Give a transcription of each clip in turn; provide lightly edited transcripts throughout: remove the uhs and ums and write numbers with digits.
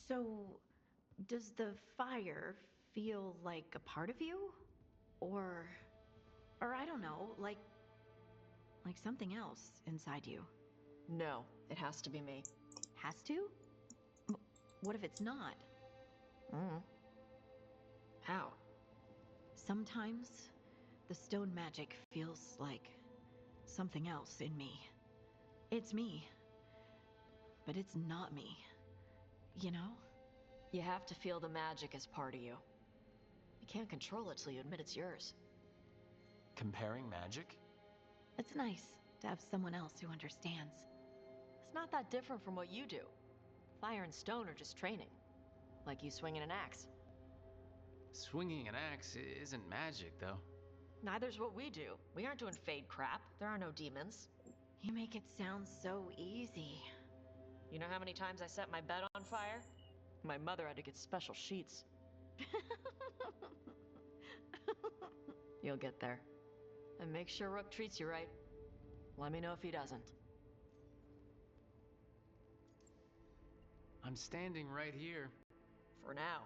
So, does the fire feel like a part of you? Or, or I don't know, like something else inside you? No, it has to be me. Has to? What if it's not? Mm. How? Sometimes the stone magic feels like something else in me. It's me, but it's not me. You know? You have to feel the magic as part of you. You can't control it till you admit it's yours. Comparing magic? It's nice to have someone else who understands. It's not that different from what you do. Fire and stone are just training. Like you swinging an axe. Swinging an axe isn't magic, though. Neither's what we do. We aren't doing fade crap. There are no demons. You make it sound so easy. You know how many times I set my bed on fire? My mother had to get special sheets. You'll get there. And make sure Rook treats you right. Let me know if he doesn't. I'm standing right here. For now.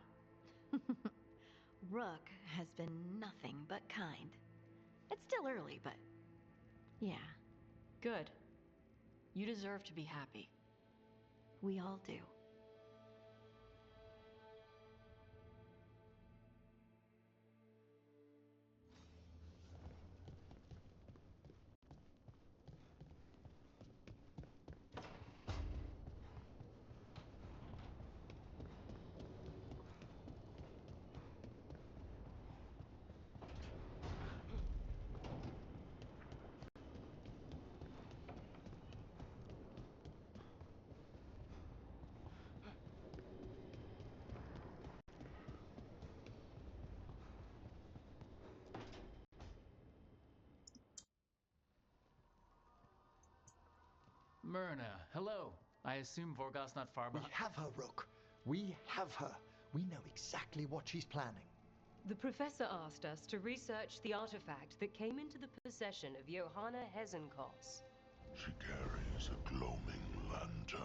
Rook has been nothing but kind. It's still early, but yeah, Good. You deserve to be happy. we all do. Myrna, hello. I assume Vorgos's not far We behind. have her, Rook. We have her. We know exactly what she's planning. The professor asked us to research the artifact that came into the possession of Johanna Hezenkos. She carries a gloaming lantern.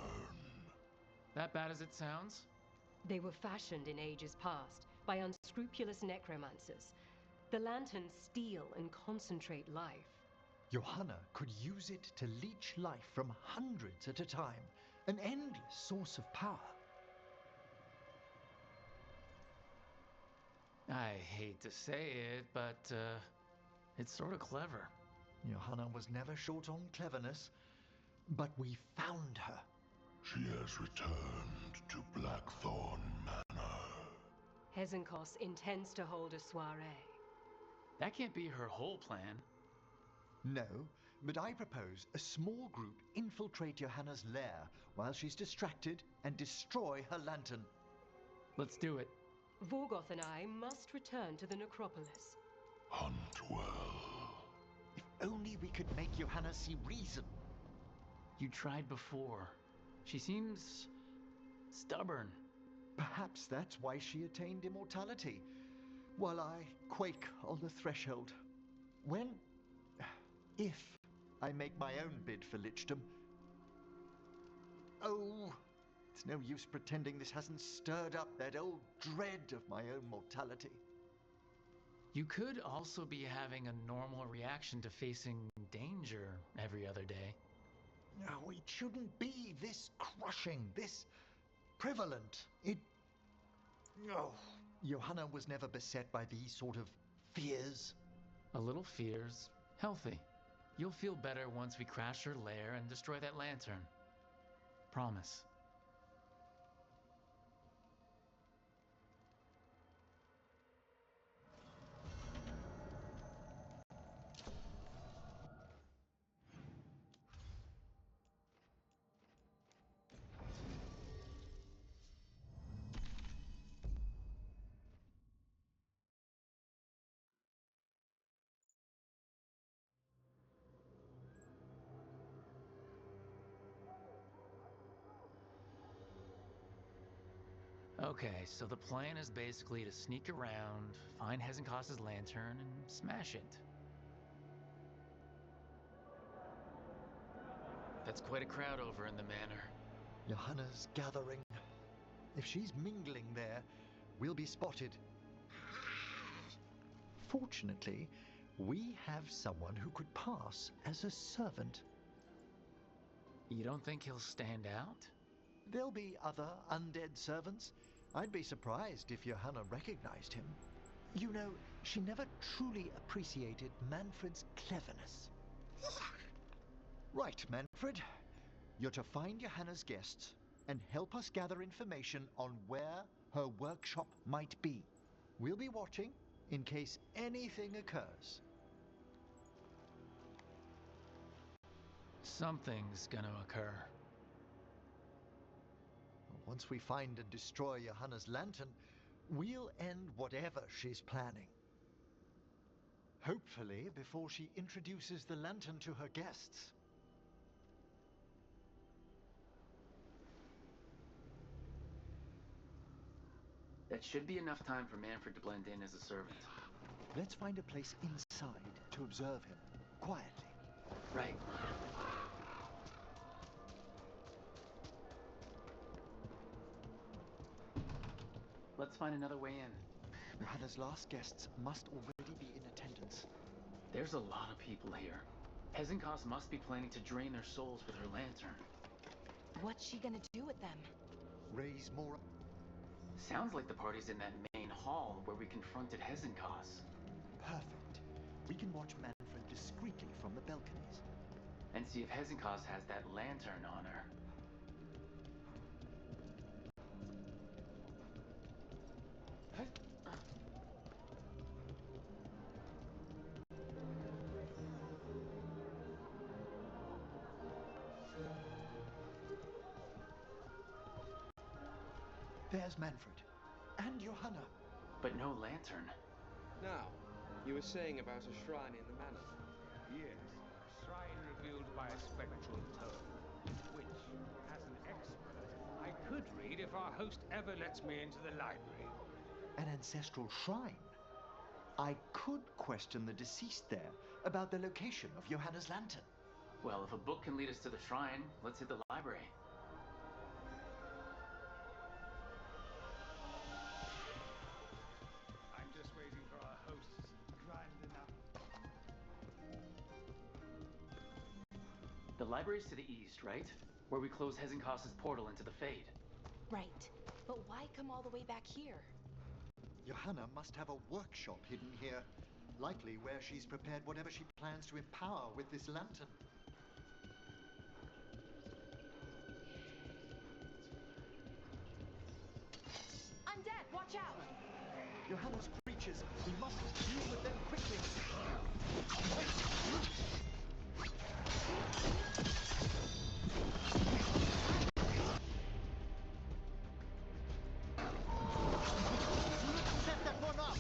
That bad as it sounds? They were fashioned in ages past by unscrupulous necromancers. The lanterns steal and concentrate life. Johanna could use it to leech life from hundreds at a time. An endless source of power. I hate to say it, but it's sort of clever. Johanna was never short on cleverness, but we found her. She has returned to Blackthorn Manor. Hezenkos intends to hold a soiree. That can't be her whole plan. No, but I propose a small group infiltrate Johanna's lair while she's distracted and destroy her lantern. Let's do it. Vorgoth and I must return to the necropolis. Hunt well. If only we could make Johanna see reason. You tried before. She seems stubborn. Perhaps that's why she attained immortality, while I quake on the threshold. If I make my own bid for lichdom. Oh, it's no use pretending this hasn't stirred up that old dread of my own mortality. You could also be having a normal reaction to facing danger every other day. No, it shouldn't be this crushing, this prevalent. No. Johanna was never beset by these sort of fears. A little fear's healthy. You'll feel better once we crash her lair and destroy that lantern. Promise. Okay, so the plan is basically to sneak around, find Hezenkos's lantern, and smash it. That's quite a crowd over in the manor. Johanna's gathering. If she's mingling there, we'll be spotted. Fortunately, we have someone who could pass as a servant. You don't think he'll stand out? There'll be other undead servants. I'd be surprised if Johanna recognized him. You know, she never truly appreciated Manfred's cleverness. Right, Manfred. You're to find Johanna's guests and help us gather information on where her workshop might be. We'll be watching in case anything occurs. Something's gonna occur. Once we find and destroy Johanna's lantern, we'll end whatever she's planning. Hopefully before she introduces the lantern to her guests. That should be enough time for Manfred to blend in as a servant. Let's find a place inside to observe him, quietly. Right. Let's find another way in. Johanna's last guests must already be in attendance. There's a lot of people here. Hezenkos must be planning to drain their souls with her lantern. What's she gonna do with them? Raise more... Sounds like the party's in that main hall where we confronted Hezenkos. Perfect. We can watch Manfred discreetly from the balconies. And see if Hezenkos has that lantern on her. There's Manfred. And Johanna. But no lantern. Now, you were saying about a shrine in the manor. Yes, a shrine revealed by a spectral tome, which, as an expert, I could read if our host ever lets me into the library. An ancestral shrine. I could question the deceased there about the location of Johanna's lantern. Well, if a book can lead us to the shrine, let's hit the library. I'm just waiting for our hosts grand enough. The library's to the east, right? Where we close Hezenkos' portal into the Fade. Right. But why come all the way back here? Johanna must have a workshop hidden here, likely where she's prepared whatever she plans to empower with this lantern. Undead, watch out! Johanna's creatures, we must deal with them quickly. Set that one up!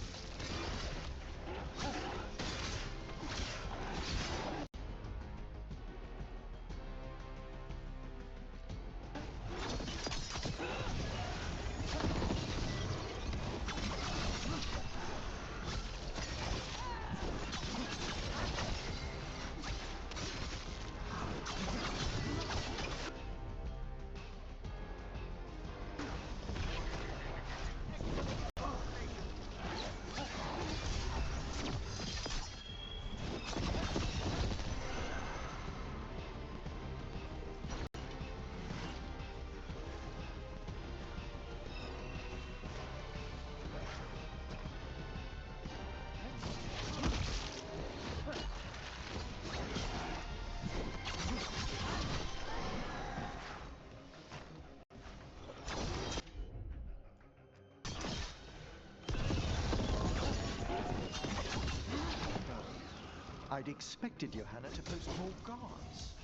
I'd expected Johanna to post more guards.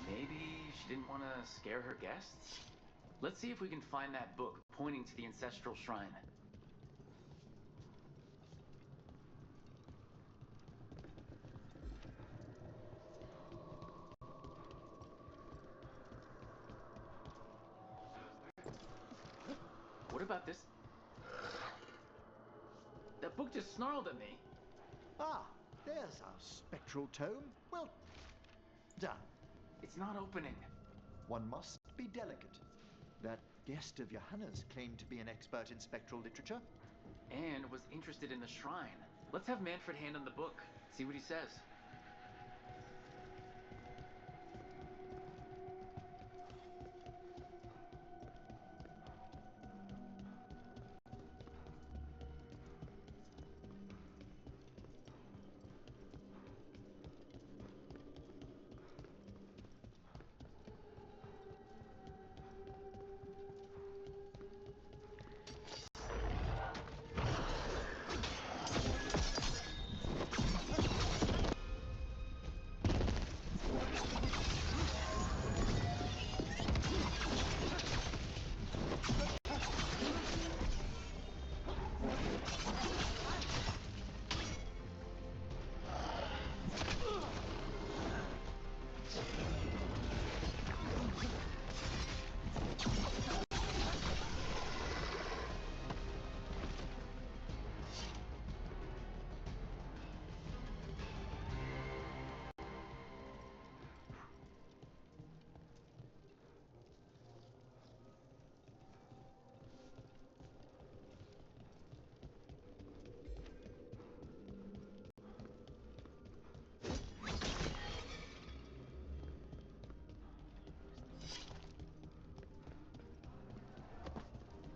Maybe she didn't want to scare her guests? Let's see if we can find that book pointing to the ancestral shrine. What about this? That book just snarled at me. Ah, there's our spectral tome. Well done. It's not opening. One must be delicate. That guest of Johanna's claimed to be an expert in spectral literature. And was interested in the shrine. Let's have Manfred hand him the book, see what he says.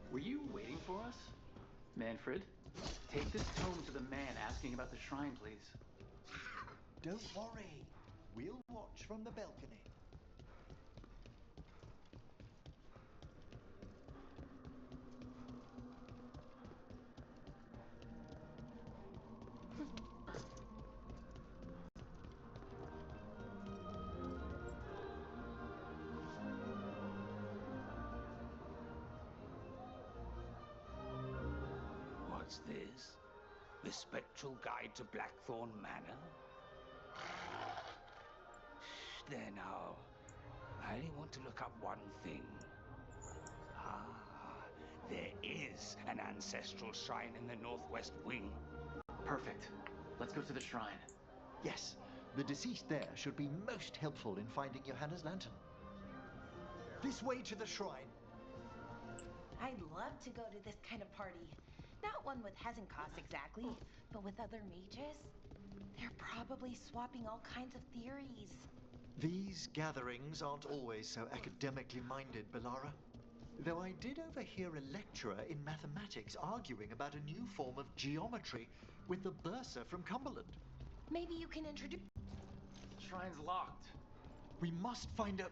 Were you waiting for us? Manfred, take this tome to the man asking about the shrine, please. Don't worry. We'll watch from the balcony. What's this? The Spectral Guide to Blackthorn Manor? There now. I only want to look up one thing. Ah, there is an ancestral shrine in the northwest wing. Perfect. Let's go to the shrine. Yes, the deceased there should be most helpful in finding Johanna's lantern. This way to the shrine. I'd love to go to this kind of party. Not one with Hezenkos exactly, but with other mages. They're probably swapping all kinds of theories. These gatherings aren't always so academically minded, Bellara. Though I did overhear a lecturer in mathematics arguing about a new form of geometry with the bursar from Cumberland. Maybe you can introduce... Shrine's locked. We must find a...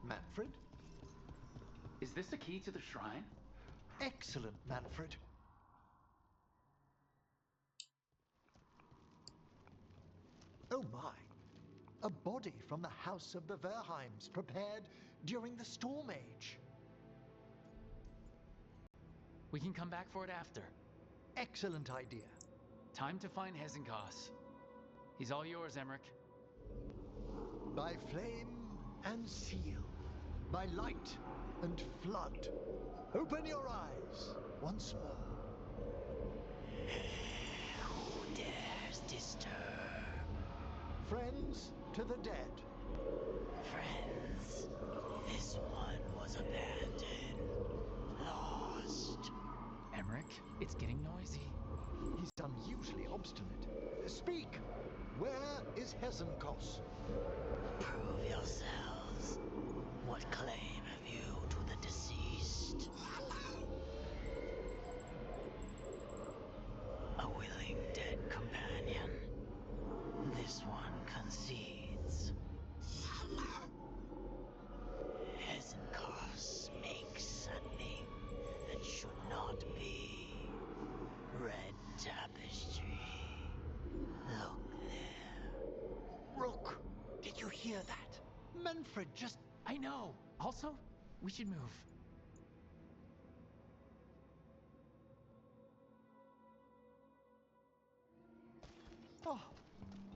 Manfred? Is this a key to the shrine? Excellent, Manfred. Oh my. A body from the house of the Verheims, prepared during the Storm Age. We can come back for it after. Excellent idea. Time to find Hezenkos. He's all yours, Emmerich. By flame and seal, by light and flood, open your eyes once more. Who dares disturb? Friends to the dead. Friends, this one was abandoned, lost. Emmerich, it's getting noisy. He's unusually obstinate. Speak! Where is Hezenkos? Prove yourselves. What claim have you to the deceased? A willing dead companion. This one concedes. Hezenkos makes something that should not be. Red tapestry. Look there. Rook, did you hear that? Manfred just... I know. Also, we should move. Oh,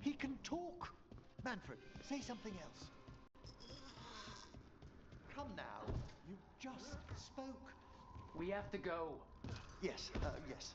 he can talk. Manfred, say something else. Come now, you just spoke. We have to go. Yes, yes.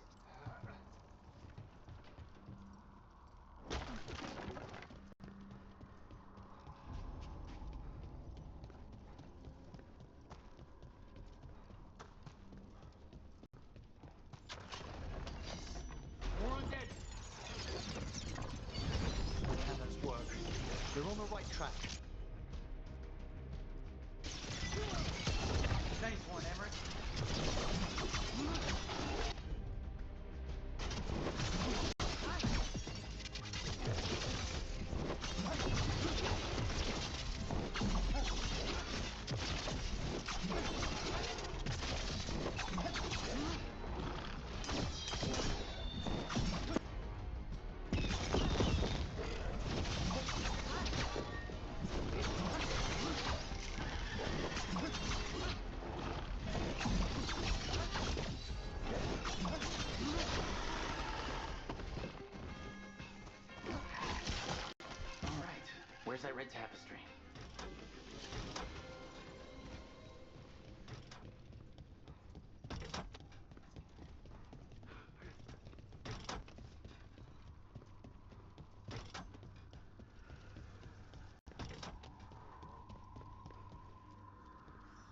Where's that red tapestry?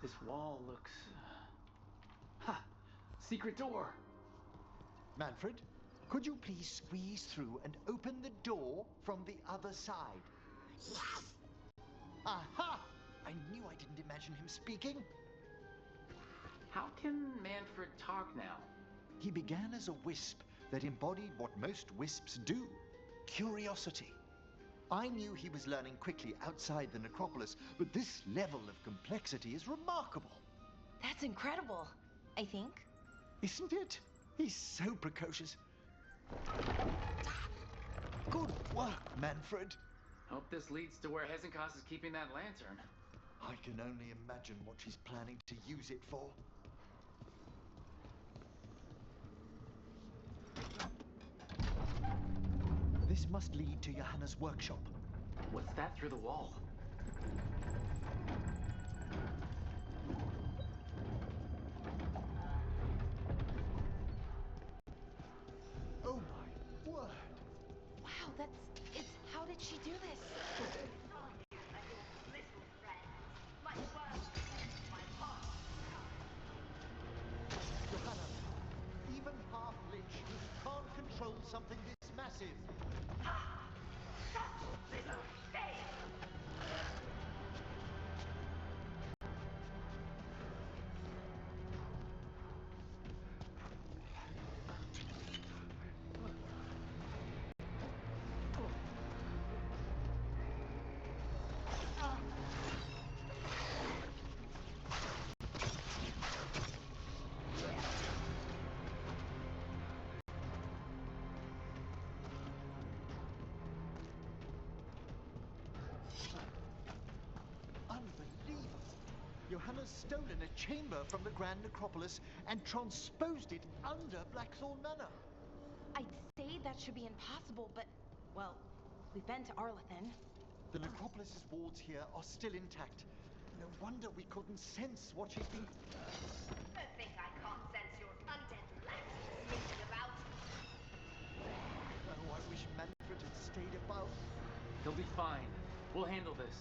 This wall looks... Ha! Secret door! Manfred, could you please squeeze through and open the door from the other side? Yes! Aha! I knew I didn't imagine him speaking. How can Manfred talk now? He began as a wisp that embodied what most wisps do, curiosity. I knew he was learning quickly outside the necropolis, but this level of complexity is remarkable. That's incredible, I think. Isn't it? He's so precocious. Good work, Manfred. Hope this leads to where Hezekiah is keeping that lantern. I can only imagine what she's planning to use it for. This must lead to Johanna's workshop. What's that through the wall? Oh my word! Wow, how did she do this? Johanna, even half-lich can't control something this massive. Unbelievable! Johanna's stolen a chamber from the Grand Necropolis and transposed it under Blackthorn Manor. I'd say that should be impossible, but, well, we've been to Arlathan. The Necropolis's wards here are still intact. No wonder we couldn't sense what she'd been... Don't think I can't sense your undead lasses sneaking about. Oh, I wish Manfred had stayed above. He'll be fine. We'll handle this.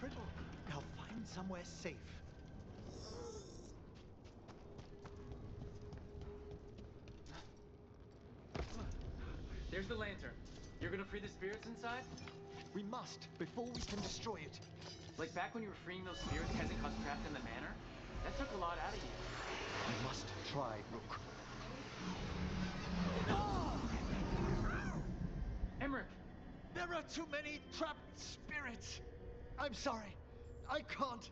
Manfred. Now find somewhere safe. There's the lantern. You're gonna free the spirits inside? We must, before we can destroy it. Like back when you were freeing those spirits Hezekiah's trapped in the manor? That took a lot out of you. We must try, Rook. Emmerich! There are too many trapped spirits. I'm sorry. I can't.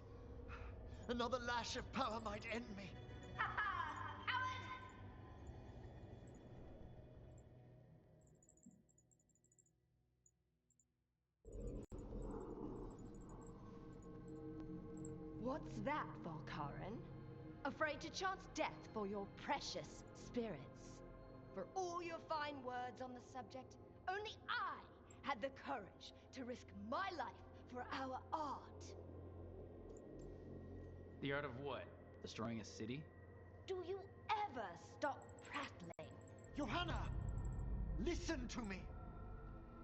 Another lash of power might end me. Ha ha! Coward! What's that, Volkaren? Afraid to chance death for your precious spirits? For all your fine words on the subject, only I had the courage to risk my life for our art. The art of what? Destroying a city? Do you ever stop prattling? Johanna! Listen to me!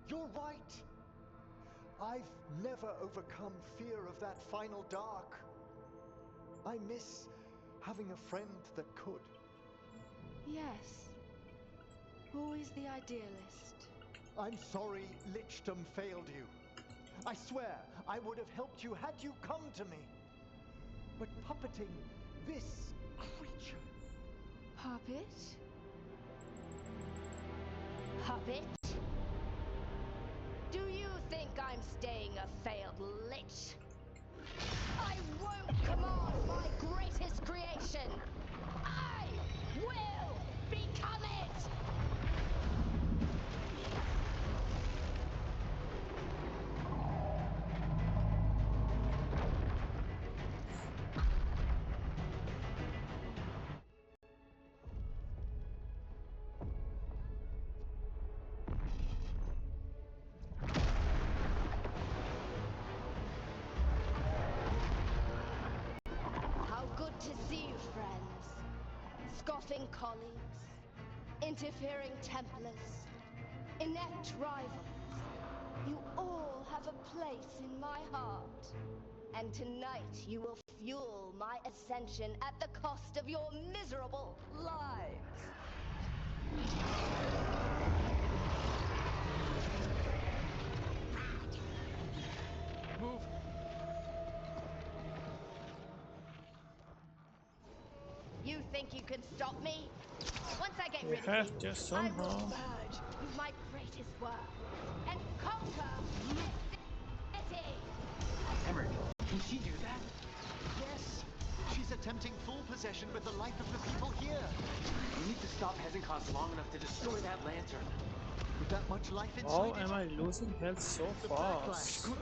You're right. I've never overcome fear of that final dark. I miss having a friend that could. Yes. Always the idealist. I'm sorry Lichdom failed you. I swear I would have helped you had you come to me. But puppeting this creature... Puppet? Puppet? Do you think I'm staying a failed lich? I won't command my greatest creation! I will become it! How good to see you, friends. Scoffing colleagues, interfering Templars, inept rivals. You all have a place in my heart. And tonight you will fuel my ascension at the cost of your miserable lives. Move! You think you can stop me? Once I get We rid of have you, to I will somehow. merge with my greatest work and conquer this city. Emmerich, can she do that? Yes! She's attempting full possession with the life of the people here. We need to stop Hezekiah long enough to destroy that lantern. With that much life How inside am it, I losing health so the fast? backlash.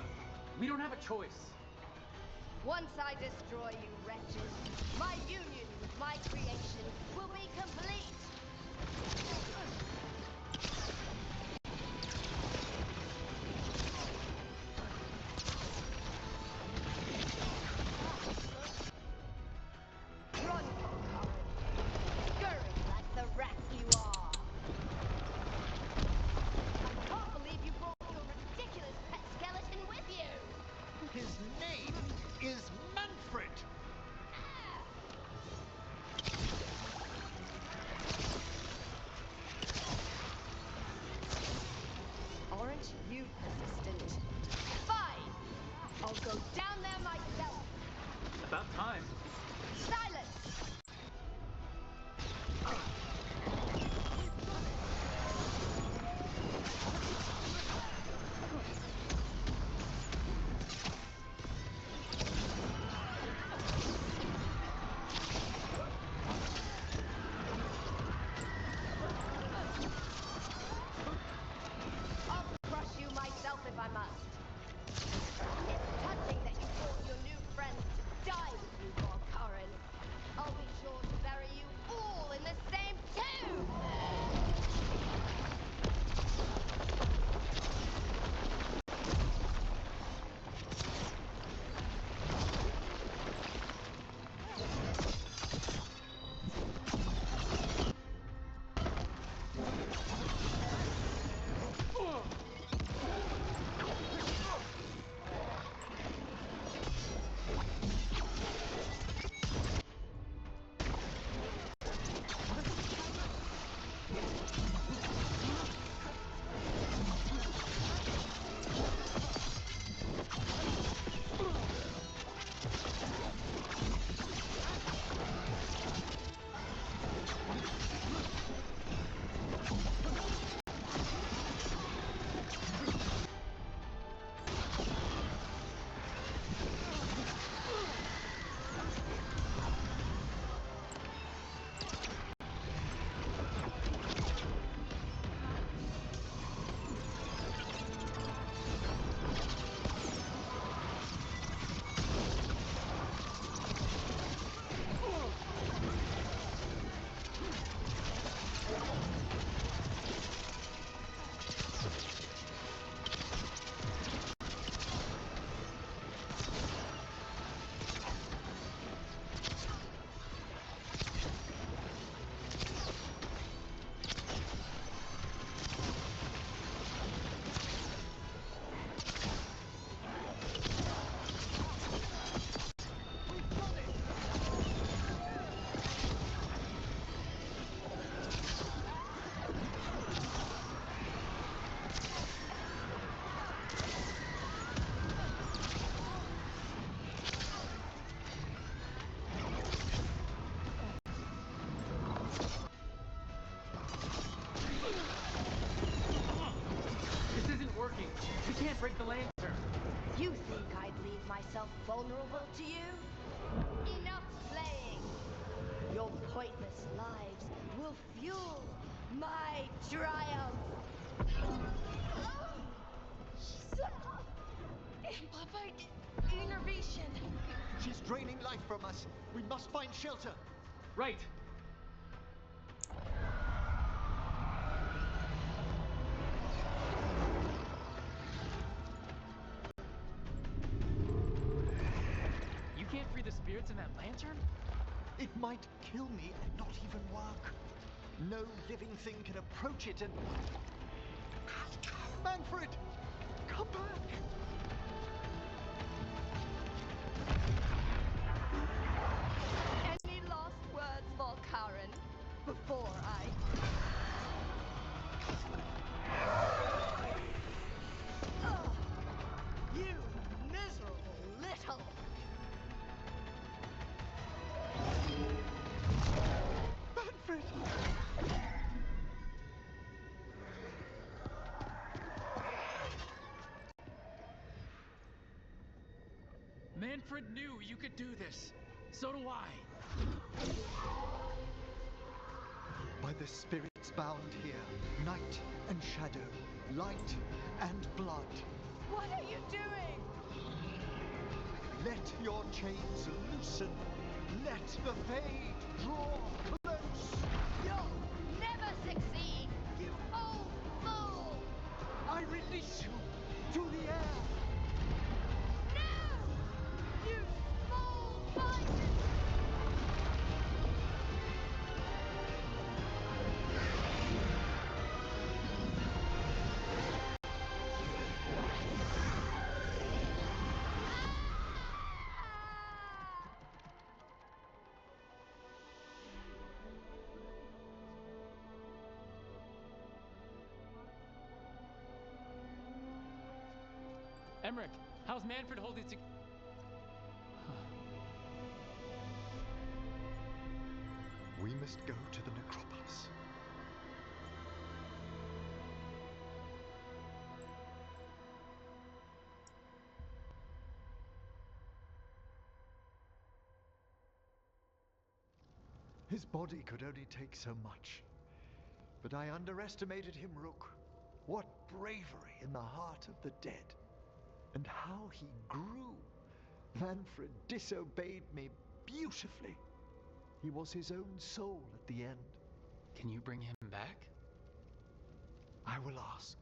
We don't have a choice. Once I destroy you wretches, my union with my creation will be complete. Run, Volkaren. Scurry like the rat you are. I can't believe you brought your ridiculous pet skeleton with you. His name is Manfred! Aren't you persistent? Fine! I'll go down there myself. About time. Silence! I'll crush you myself if I must. It's touching that you thought your new friends would die with you, Volkaren. I'll be sure to bury you all in the same myself vulnerable to you? Enough playing! Your pointless lives will fuel my triumph! Amplified innervation. She's draining life from us. We must find shelter. Right. You can't free the spirits in that lantern? It might kill me and not even work. No living thing can approach it and... Manfred! Come back! Any last words, Volkaren, before I... Ugh, you miserable little... Manfred! Manfred knew you could do this. So do I. By the spirits bound here, night and shadow, light and blood. What are you doing? Let your chains loosen. Let the fade draw close. You'll never succeed, you old fool! I release you to the air. No! You small-minded... Emmerich, how's Manfred holding to... We must go to the necropolis. His body could only take so much. But I underestimated him, Rook. What bravery in the heart of the dead. And how he grew. Manfred disobeyed me beautifully. He was his own soul at the end. Can you bring him back? I will ask.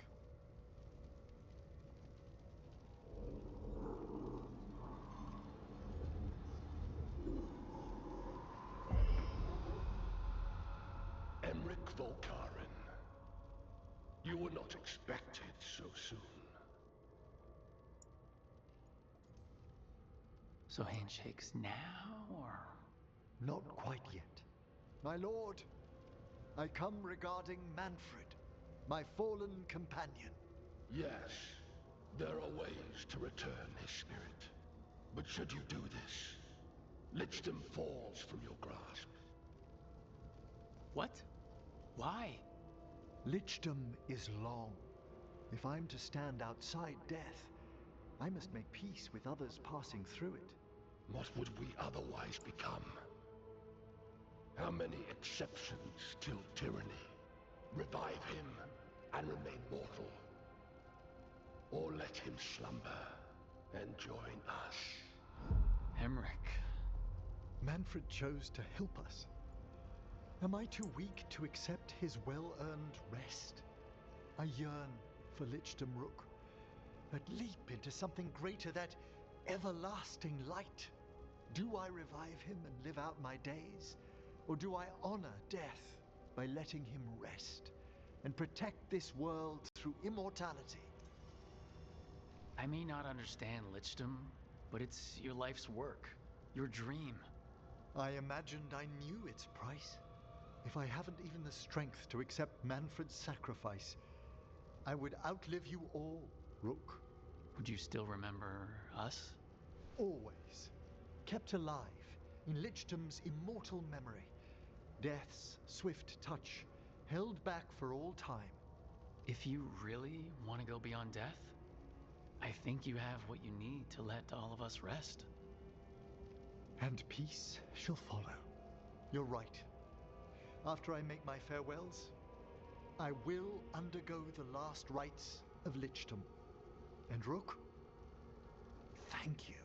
Emmerich Volkaren. You were not expected so soon. So handshakes now, or...? Not quite yet. My lord, I come regarding Manfred, my fallen companion. Yes, there are ways to return his spirit. But should you do this, Lichdom falls from your grasp. What? Why? Lichdom is long. If I'm to stand outside death, I must make peace with others passing through it. What would we otherwise become? How many exceptions till tyranny? Revive him and remain mortal. Or let him slumber and join us. Emmerich. Manfred chose to help us. Am I too weak to accept his well-earned rest? I yearn for Lichdom, Rook. That leap into something greater, that everlasting light. Do I revive him and live out my days? Or do I honor death by letting him rest and protect this world through immortality? I may not understand Lichdom, but it's your life's work, your dream. I imagined I knew its price. If I haven't even the strength to accept Manfred's sacrifice, I would outlive you all, Rook. Would you still remember us? Always. Kept alive in Lichdom's immortal memory. Death's swift touch, held back for all time. If you really want to go beyond death, I think you have what you need to let all of us rest. And peace shall follow. You're right. After I make my farewells, I will undergo the last rites of lichdom. And Rook, thank you.